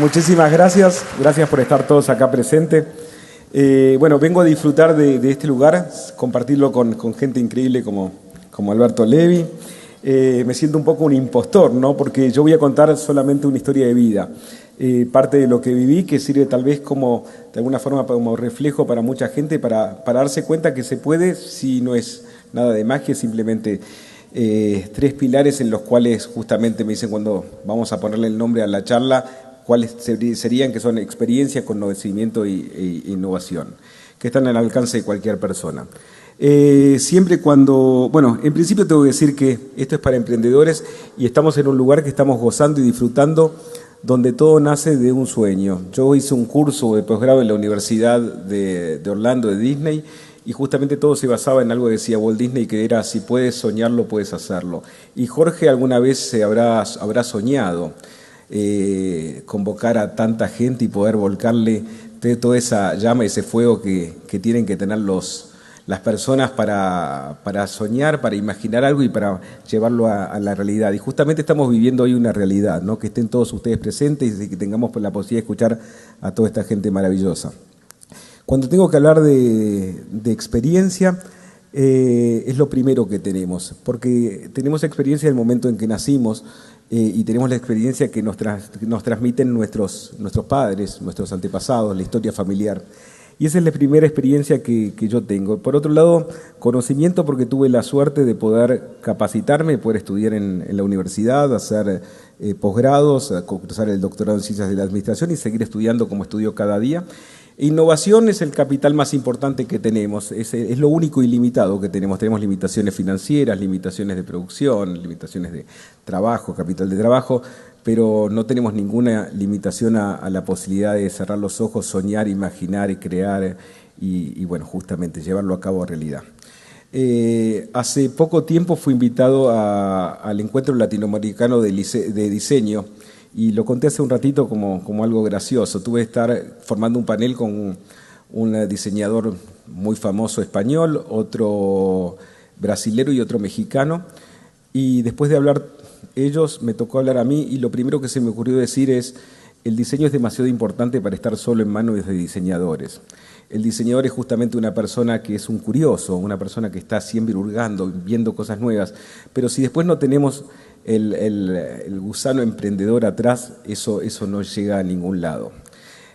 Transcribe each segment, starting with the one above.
Muchísimas gracias por estar todos acá presentes. Bueno, vengo a disfrutar de este lugar, compartirlo con gente increíble como Alberto Levi. Me siento un poco un impostor, ¿no? Porque yo voy a contar solamente una historia de vida, parte de lo que viví, que sirve tal vez como, de alguna forma, como reflejo para mucha gente, para darse cuenta que se puede, si no es nada de magia, simplemente tres pilares en los cuales justamente me dicen cuando vamos a ponerle el nombre a la charla, cuáles serían, que son experiencia, conocimiento e innovación, que están al alcance de cualquier persona. Siempre cuando, bueno, en principio tengo que decir que esto es para emprendedores y estamos en un lugar que estamos gozando y disfrutando, donde todo nace de un sueño. Yo hice un curso de posgrado en la Universidad de Orlando, de Disney, y justamente todo se basaba en algo que decía Walt Disney, que era: si puedes soñarlo, puedes hacerlo. Y Jorge alguna vez se habrá soñado convocar a tanta gente y poder volcarle toda esa llama, ese fuego que tienen que tener las personas para soñar, para imaginar algo y para llevarlo a la realidad. Y justamente estamos viviendo hoy una realidad, ¿no? Que estén todos ustedes presentes y que tengamos la posibilidad de escuchar a toda esta gente maravillosa. Cuando tengo que hablar de experiencia, es lo primero que tenemos, porque tenemos experiencia del momento en que nacimos, y tenemos la experiencia que nos transmiten nuestros padres, nuestros antepasados, la historia familiar. Y esa es la primera experiencia que yo tengo. Por otro lado, conocimiento, porque tuve la suerte de poder capacitarme, poder estudiar en la universidad, hacer posgrados, cursar el doctorado en Ciencias de la Administración y seguir estudiando como estudio cada día. Innovación es el capital más importante que tenemos, es lo único ilimitado que tenemos. Tenemos limitaciones financieras, limitaciones de producción, limitaciones de trabajo, capital de trabajo, pero no tenemos ninguna limitación a la posibilidad de cerrar los ojos, soñar, imaginar y crear y bueno, justamente llevarlo a cabo a realidad. Hace poco tiempo fui invitado al Encuentro Latinoamericano de Diseño, y lo conté hace un ratito como algo gracioso. Tuve que estar formando un panel con un diseñador muy famoso español, otro brasilero y otro mexicano, y después de hablar ellos, me tocó hablar a mí, y lo primero que se me ocurrió decir es: el diseño es demasiado importante para estar solo en manos de diseñadores. El diseñador es justamente una persona que es un curioso, una persona que está siempre hurgando, viendo cosas nuevas, pero si después no tenemos el gusano emprendedor atrás, eso no llega a ningún lado.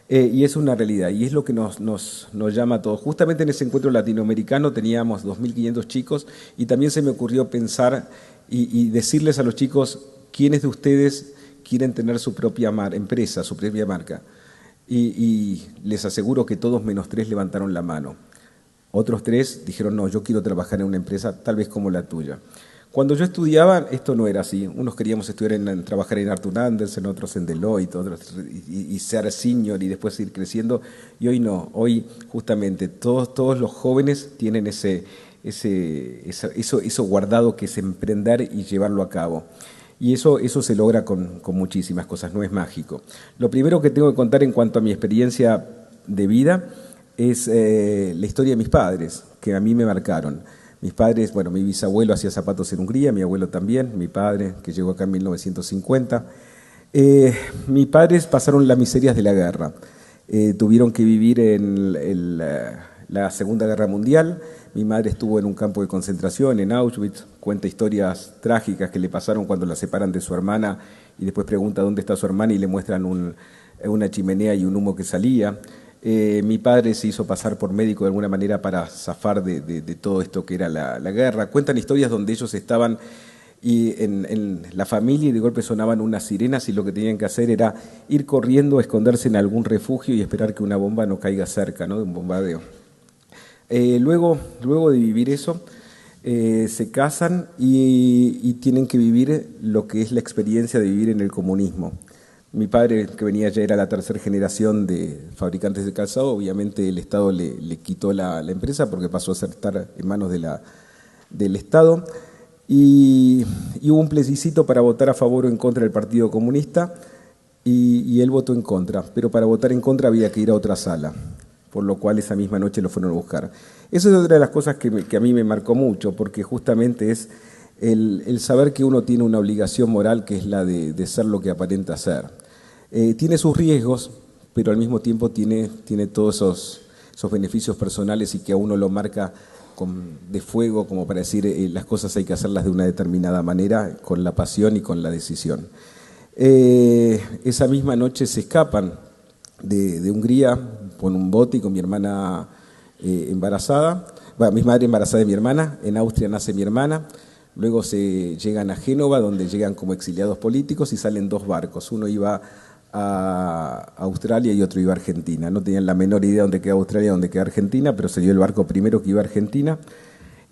Y es una realidad, y es lo que nos llama a todos. Justamente en ese encuentro latinoamericano teníamos 2.500 chicos, y también se me ocurrió pensar y decirles a los chicos: ¿quiénes de ustedes quieren tener su propia empresa, su propia marca? Y les aseguro que todos menos 3 levantaron la mano. Otros 3 dijeron: no, yo quiero trabajar en una empresa tal vez como la tuya. Cuando yo estudiaba, esto no era así. Unos queríamos trabajar en Arthur Andersen, otros en Deloitte, otros y ser senior y después ir creciendo. Y hoy no. Hoy justamente todos los jóvenes tienen eso guardado, que es emprender y llevarlo a cabo. Y eso se logra con muchísimas cosas, no es mágico. Lo primero que tengo que contar en cuanto a mi experiencia de vida es la historia de mis padres, que a mí me marcaron. Mis padres, bueno, mi bisabuelo hacía zapatos en Hungría, mi abuelo también, mi padre, que llegó acá en 1950. Mis padres pasaron las miserias de la guerra. Tuvieron que vivir en la Segunda Guerra Mundial. Mi madre estuvo en un campo de concentración, en Auschwitz. Cuenta historias trágicas que le pasaron cuando la separan de su hermana, y después pregunta dónde está su hermana y le muestran una chimenea y un humo que salía. Mi padre se hizo pasar por médico de alguna manera para zafar de todo esto que era la guerra. Cuentan historias donde ellos estaban y en la familia, y de golpe sonaban unas sirenas, y lo que tenían que hacer era ir corriendo a esconderse en algún refugio y esperar que una bomba no caiga cerca, ¿no?, de un bombardeo. Luego de vivir eso, se casan y tienen que vivir lo que es la experiencia de vivir en el comunismo. Mi padre, que venía ya, era la tercera generación de fabricantes de calzado. Obviamente el Estado le quitó la empresa porque pasó a estar en manos del Estado, y hubo un plebiscito para votar a favor o en contra del Partido Comunista, y él votó en contra, pero para votar en contra había que ir a otra sala, por lo cual esa misma noche lo fueron a buscar. Eso es otra de las cosas que a mí me marcó mucho, porque justamente es el saber que uno tiene una obligación moral, que es la de ser lo que aparenta ser. Tiene sus riesgos, pero al mismo tiempo tiene todos esos beneficios personales y que a uno lo marca de fuego, como para decir las cosas hay que hacerlas de una determinada manera, con la pasión y con la decisión. Esa misma noche se escapan de Hungría con un bote y con mi hermana embarazada, mi madre embarazada de mi hermana, en Austria nace mi hermana. Luego se llegan a Génova, donde llegan como exiliados políticos y salen 2 barcos. Uno iba a Australia y otro iba a Argentina. No tenían la menor idea dónde queda Australia, dónde queda Argentina, pero se dio el barco primero que iba a Argentina.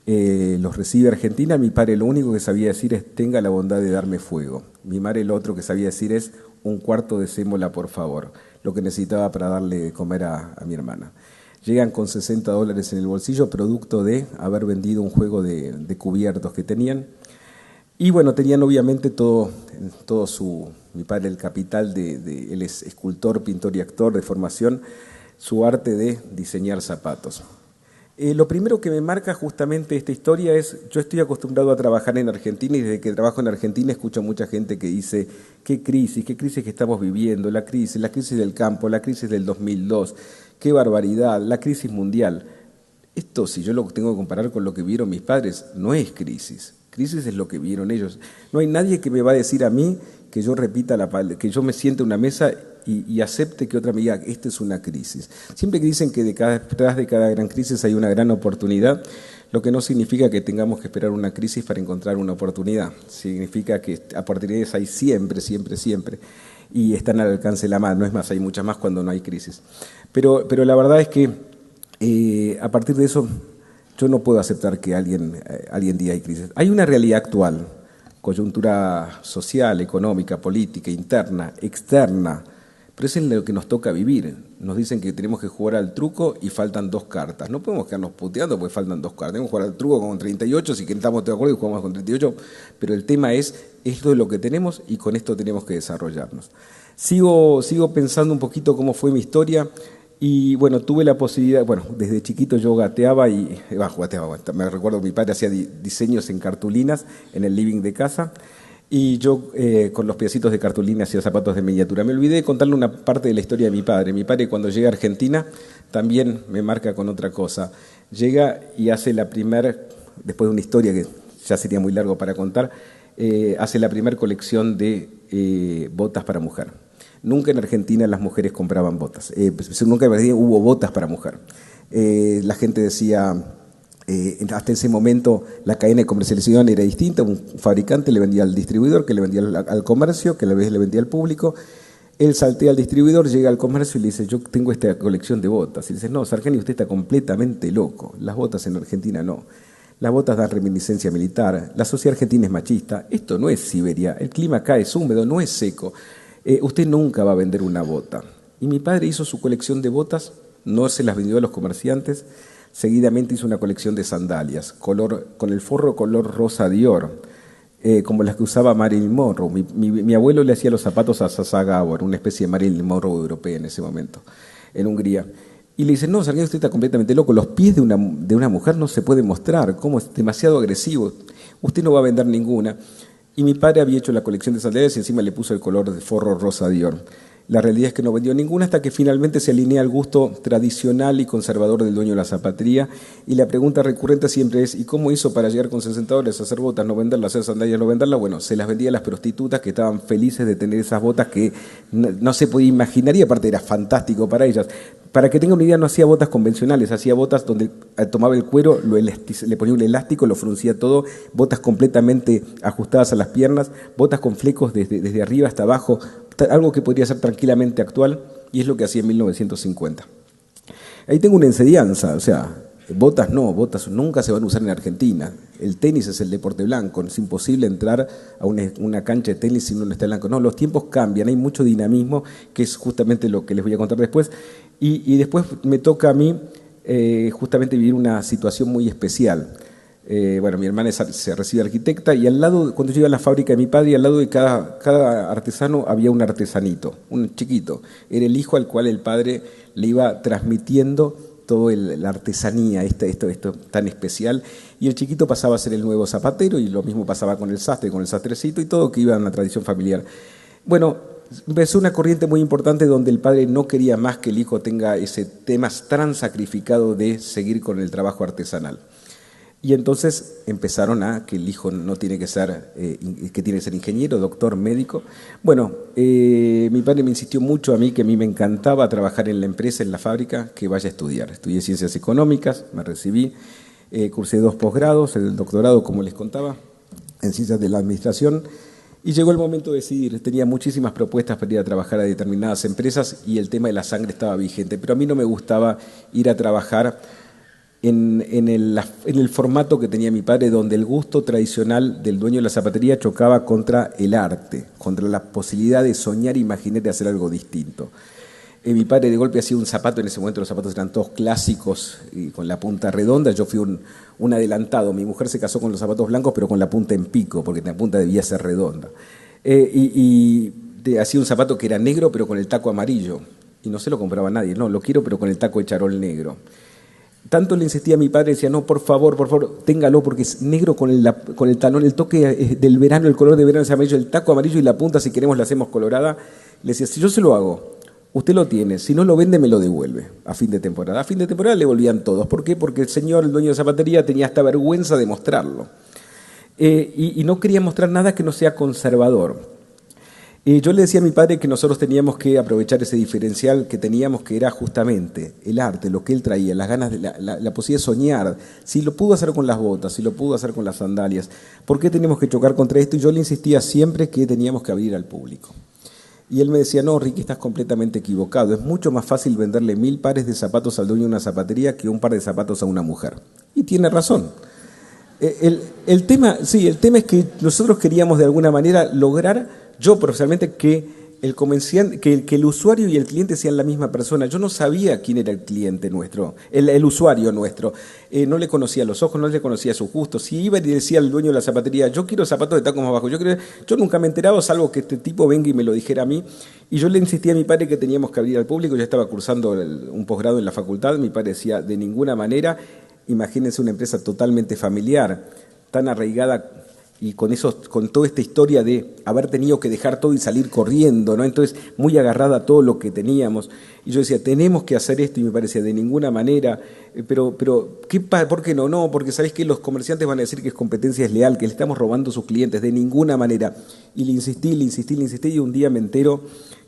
Los recibe Argentina. Mi padre lo único que sabía decir es: tenga la bondad de darme fuego. Mi madre lo otro que sabía decir es: 1/4 de sémola, por favor, lo que necesitaba para darle de comer a mi hermana. Llegan con $60 en el bolsillo, producto de haber vendido un juego de cubiertos que tenían. Y bueno, tenían obviamente mi padre, el capital él es escultor, pintor y actor de formación, su arte de diseñar zapatos. Lo primero que me marca justamente esta historia es: yo estoy acostumbrado a trabajar en Argentina y desde que trabajo en Argentina escucho a mucha gente que dice: qué crisis que estamos viviendo, la crisis del campo, la crisis del 2002, qué barbaridad, la crisis mundial. Esto, si yo lo tengo que comparar con lo que vieron mis padres, no es crisis. Crisis es lo que vieron ellos. No hay nadie que me va a decir a mí que yo repita que yo me siente en una mesa y acepte que otra me diga: esta es una crisis. Siempre que dicen que detrás de cada gran crisis hay una gran oportunidad, lo que no significa que tengamos que esperar una crisis para encontrar una oportunidad. Significa que oportunidades hay siempre, siempre, siempre. Y están al alcance de la mano. Es más, hay muchas más cuando no hay crisis. Pero la verdad es que a partir de eso yo no puedo aceptar que alguien diga hay crisis. Hay una realidad actual, coyuntura social, económica, política, interna, externa, pero eso es lo que nos toca vivir. Nos dicen que tenemos que jugar al truco y faltan 2 cartas. No podemos quedarnos puteando porque faltan 2 cartas. Tenemos que jugar al truco con 38, si estamos de acuerdo y jugamos con 38, pero el tema es: esto es lo que tenemos y con esto tenemos que desarrollarnos. Sigo pensando un poquito cómo fue mi historia. Y bueno, tuve la posibilidad, desde chiquito yo gateaba me recuerdo que mi padre hacía diseños en cartulinas en el living de casa y yo con los pedacitos de cartulina hacía zapatos de miniatura. Me olvidé de contarle una parte de la historia de mi padre. Mi padre, cuando llega a Argentina, también me marca con otra cosa. Llega y hace después de una historia que ya sería muy largo para contar, hace la primera colección de botas para mujer. Nunca en Argentina las mujeres compraban botas, nunca hubo botas para mujer. La gente decía, hasta ese momento la cadena de comercialización era distinta: un fabricante le vendía al distribuidor, que le vendía al comercio, que a la vez le vendía al público. Él saltea al distribuidor, llega al comercio y le dice: yo tengo esta colección de botas. Y le dice: no, Sargeni, usted está completamente loco, las botas en Argentina no. Las botas dan reminiscencia militar, la sociedad argentina es machista, esto no es Siberia, el clima acá es húmedo, no es seco. Usted nunca va a vender una bota. Y mi padre hizo su colección de botas, no se las vendió a los comerciantes, seguidamente hizo una colección de sandalias, con el forro color rosa Dior, como las que usaba Marilyn Monroe. Mi abuelo le hacía los zapatos a Sasa Gabor, una especie de Marilyn Monroe europea en ese momento, en Hungría. Y le dice: no, Sargento, usted está completamente loco, los pies de una mujer no se pueden mostrar, ¿cómo? Es demasiado agresivo, usted no va a vender ninguna. Y mi padre había hecho la colección de sandalias y encima le puso el color de forro rosa Dior. La realidad es que no vendió ninguna hasta que finalmente se alinea al gusto tradicional y conservador del dueño de la zapatería. Y la pregunta recurrente siempre es: ¿y cómo hizo para llegar con $60 a hacer botas, no venderlas, hacer sandalias, no venderlas? Bueno, se las vendía a las prostitutas, que estaban felices de tener esas botas que no se podía imaginar, y aparte era fantástico para ellas. Para que tengan una idea, no hacía botas convencionales, hacía botas donde tomaba el cuero, le ponía un elástico, lo fruncía todo, botas completamente ajustadas a las piernas, botas con flecos desde arriba hasta abajo, algo que podría ser tranquilamente actual, y es lo que hacía en 1950. Ahí tengo una enseñanza, o sea, botas nunca se van a usar en Argentina. El tenis es el deporte blanco, es imposible entrar a una cancha de tenis si uno no está blanco. No, los tiempos cambian, hay mucho dinamismo, que es justamente lo que les voy a contar después. Y después me toca a mí justamente vivir una situación muy especial. Mi hermana se recibe arquitecta y al lado, cuando yo iba a la fábrica de mi padre, al lado de cada artesano había un artesanito, un chiquito. Era el hijo al cual el padre le iba transmitiendo toda la artesanía, esto tan especial. Y el chiquito pasaba a ser el nuevo zapatero y lo mismo pasaba con el sastre, con el sastrecito y todo que iba en la tradición familiar. Bueno, empezó una corriente muy importante donde el padre no quería más que el hijo tenga ese tema tan sacrificado de seguir con el trabajo artesanal. Y entonces empezaron a que el hijo no tiene que ser, que tiene que ser ingeniero, doctor, médico. Bueno, mi padre me insistió mucho a mí, que a mí me encantaba trabajar en la empresa, en la fábrica, que vaya a estudiar. Estudié Ciencias Económicas, me recibí, cursé 2 posgrados, el doctorado, como les contaba, en Ciencias de la Administración. Y llegó el momento de decidir. Tenía muchísimas propuestas para ir a trabajar a determinadas empresas y el tema de la sangre estaba vigente. Pero a mí no me gustaba ir a trabajar en el formato que tenía mi padre, donde el gusto tradicional del dueño de la zapatería chocaba contra el arte, contra la posibilidad de soñar e imaginar de hacer algo distinto. Mi padre de golpe hacía un zapato, en ese momento los zapatos eran todos clásicos y con la punta redonda. Yo fui un adelantado. Mi mujer se casó con los zapatos blancos, pero con la punta en pico, porque la punta debía ser redonda. Hacía un zapato que era negro, pero con el taco amarillo. Y no se lo compraba nadie. No, lo quiero, pero con el taco de charol negro. Tanto le insistía a mi padre, decía, no, por favor, téngalo, porque es negro con el talón, el toque del verano, el color de verano es amarillo, el taco amarillo y la punta, si queremos, la hacemos colorada. Le decía, si yo se lo hago, usted lo tiene, si no lo vende, me lo devuelve a fin de temporada. A fin de temporada le volvían todos. ¿Por qué? Porque el señor, el dueño de zapatería, tenía esta vergüenza de mostrarlo. Y no quería mostrar nada que no sea conservador. Yo le decía a mi padre que nosotros teníamos que aprovechar ese diferencial que teníamos, que era justamente el arte, lo que él traía, las ganas, la posibilidad de soñar. Si lo pudo hacer con las botas, si lo pudo hacer con las sandalias, ¿por qué tenemos que chocar contra esto? Y yo le insistía siempre que teníamos que abrir al público. Y él me decía, no, Ricky, estás completamente equivocado. Es mucho más fácil venderle 1000 pares de zapatos al dueño de una zapatería que un par de zapatos a una mujer. Y tiene razón. El tema es que nosotros queríamos de alguna manera lograr, yo profesionalmente, que el usuario y el cliente sean la misma persona. Yo no sabía quién era el cliente nuestro, el usuario nuestro. No le conocía los ojos, no le conocía sus gustos. Si iba y decía al dueño de la zapatería, yo quiero zapatos de tacos más bajos, yo nunca me enteraba, salvo que este tipo venga y me lo dijera a mí. Y yo le insistía a mi padre que teníamos que abrir al público. Yo estaba cursando un posgrado en la facultad. Mi padre decía, de ninguna manera. Imagínense una empresa totalmente familiar, tan arraigada y con toda esta historia de haber tenido que dejar todo y salir corriendo, ¿no? Entonces, muy agarrada a todo lo que teníamos. Y yo decía, tenemos que hacer esto, y me parecía, de ninguna manera, pero ¿por qué no? No, porque ¿sabés qué? Los comerciantes van a decir que es competencia desleal, que le estamos robando a sus clientes, de ninguna manera. Y le insistí, y un día me entero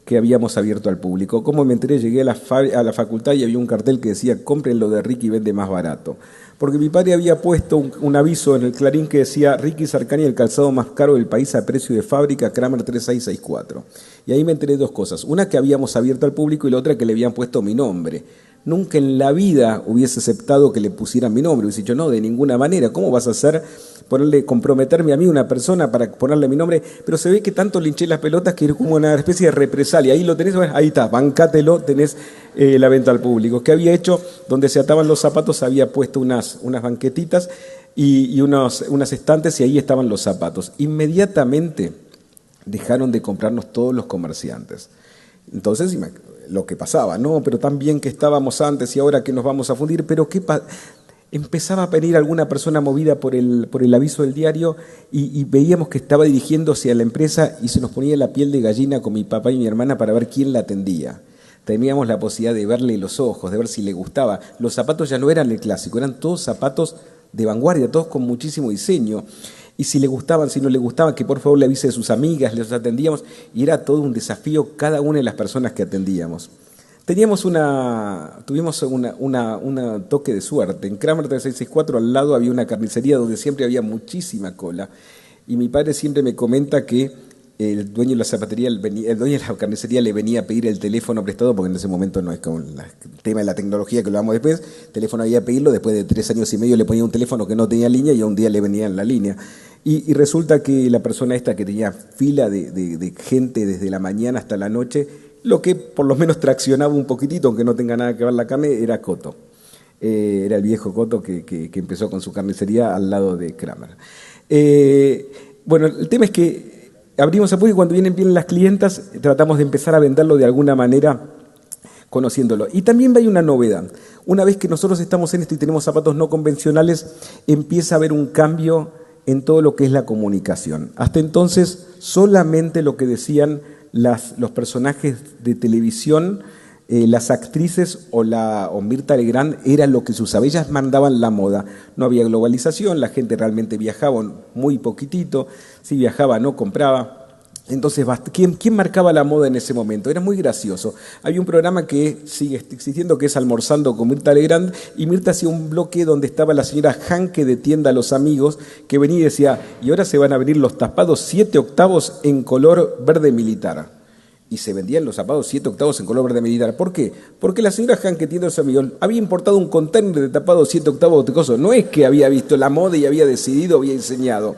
que habíamos abierto al público. ¿Cómo me enteré? Llegué a la facultad y había un cartel que decía, cómprenlo de Ricky, vende más barato. Porque mi padre había puesto un aviso en el Clarín que decía, Ricky Sarcani, el calzado más caro del país a precio de fábrica, Kramer 3664. Y ahí me enteré 2 cosas. Una, que habíamos abierto al público, y la otra, que le habían puesto mi nombre. Nunca en la vida hubiese aceptado que le pusieran mi nombre. Hubiese dicho, no, de ninguna manera. ¿Cómo vas a hacer comprometerme a mí, una persona, para ponerle mi nombre? Pero se ve que tanto le hinché las pelotas que era como una especie de represalia. Ahí lo tenés, bueno, ahí está, bancátelo, tenés la venta al público. ¿Qué había hecho? Donde se ataban los zapatos había puesto unas banquetitas y unas estantes, y ahí estaban los zapatos. Inmediatamente dejaron de comprarnos todos los comerciantes. Entonces, lo que pasaba, no, pero tan bien que estábamos antes y ahora que nos vamos a fundir, pero empezaba a venir alguna persona movida por el aviso del diario y veíamos que estaba dirigiéndose a la empresa y se nos ponía la piel de gallina con mi papá y mi hermana para ver quién la atendía. Teníamos la posibilidad de verle los ojos, de ver si le gustaba. Los zapatos ya no eran el clásico, eran todos zapatos de vanguardia, todos con muchísimo diseño. Y si le gustaban, si no le gustaban, que por favor le avise de sus amigas, les atendíamos, y era todo un desafío cada una de las personas que atendíamos. Tuvimos un toque de suerte. En Kramer 3664 al lado había una carnicería donde siempre había muchísima cola, y mi padre siempre me comenta que el dueño de la zapatería, el dueño de la carnicería le venía a pedir el teléfono prestado, porque en ese momento no es como el tema de la tecnología que lo vamos después, el teléfono había que pedirlo, después de 3 años y medio le ponía un teléfono que no tenía línea y un día le venía en la línea. Y resulta que la persona esta, que tenía fila de gente desde la mañana hasta la noche, lo que por lo menos traccionaba un poquitito, aunque no tenga nada que ver la carne, era Coto. Era el viejo Coto que empezó con su carnicería al lado de Kramer. Bueno, el tema es que abrimos el público y cuando vienen las clientas tratamos de empezar a venderlo de alguna manera conociéndolo. Y también hay una novedad. Una vez que nosotros estamos en esto y tenemos zapatos no convencionales, empieza a haber un cambio en todo lo que es la comunicación. Hasta entonces solamente lo que decían los personajes de televisión, las actrices o Mirta Legrand era lo que se usaba, ellas mandaban la moda, no había globalización, la gente realmente viajaba muy poquitito, si viajaba no compraba. Entonces, ¿quién marcaba la moda en ese momento? Era muy gracioso. Hay un programa que sigue existiendo, que es Almorzando con Mirta Legrand, y Mirta hacía un bloque donde estaba la señora Hanke de Tienda a los Amigos, que venía y decía, y ahora se van a venir los tapados 7 octavos en color verde militar. Y se vendían los zapatos 7 octavos en color verde militar. ¿Por qué? Porque la señora Hanke Tienda a los Amigos había importado un container de tapados 7 octavos de cosas. No es que había visto la moda y había decidido, había enseñado.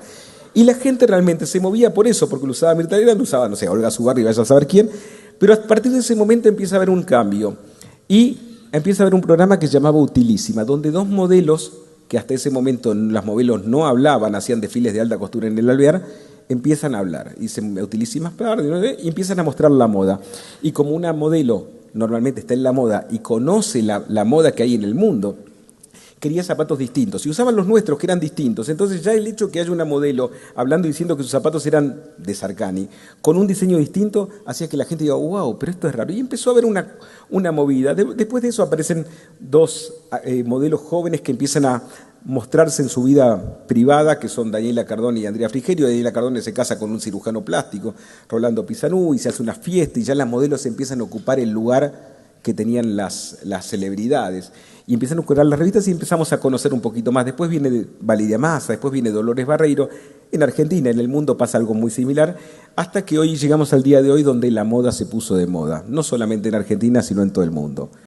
Y la gente realmente se movía por eso, porque lo usaba Mirta Legrand, lo usaba, no sé, Olga Zubarry, vaya a saber quién, pero a partir de ese momento empieza a haber un cambio. Y empieza a haber un programa que se llamaba Utilísima, donde 2 modelos, que hasta ese momento las modelos no hablaban, hacían desfiles de alta costura en el Alvear, empiezan a hablar. Y se Utilísimas y empiezan a mostrar la moda. Y como una modelo normalmente está en la moda y conoce la moda que hay en el mundo, quería zapatos distintos, y usaban los nuestros que eran distintos. Entonces ya el hecho que haya una modelo hablando y diciendo que sus zapatos eran de Sarkany, con un diseño distinto, hacía que la gente diga, wow, pero esto es raro. Y empezó a haber una movida. Después de eso aparecen 2 modelos jóvenes que empiezan a mostrarse en su vida privada, que son Daniela Cardone y Andrea Frigerio. Daniela Cardone se casa con un cirujano plástico, Rolando Pisanú, y se hace una fiesta, y ya las modelos empiezan a ocupar el lugar que tenían las celebridades. Y empiezan a ocurrir las revistas y empezamos a conocer un poquito más. Después viene Valeria Massa, después viene Dolores Barreiro. En Argentina, en el mundo pasa algo muy similar, hasta que hoy llegamos al día de hoy donde la moda se puso de moda, no solamente en Argentina, sino en todo el mundo.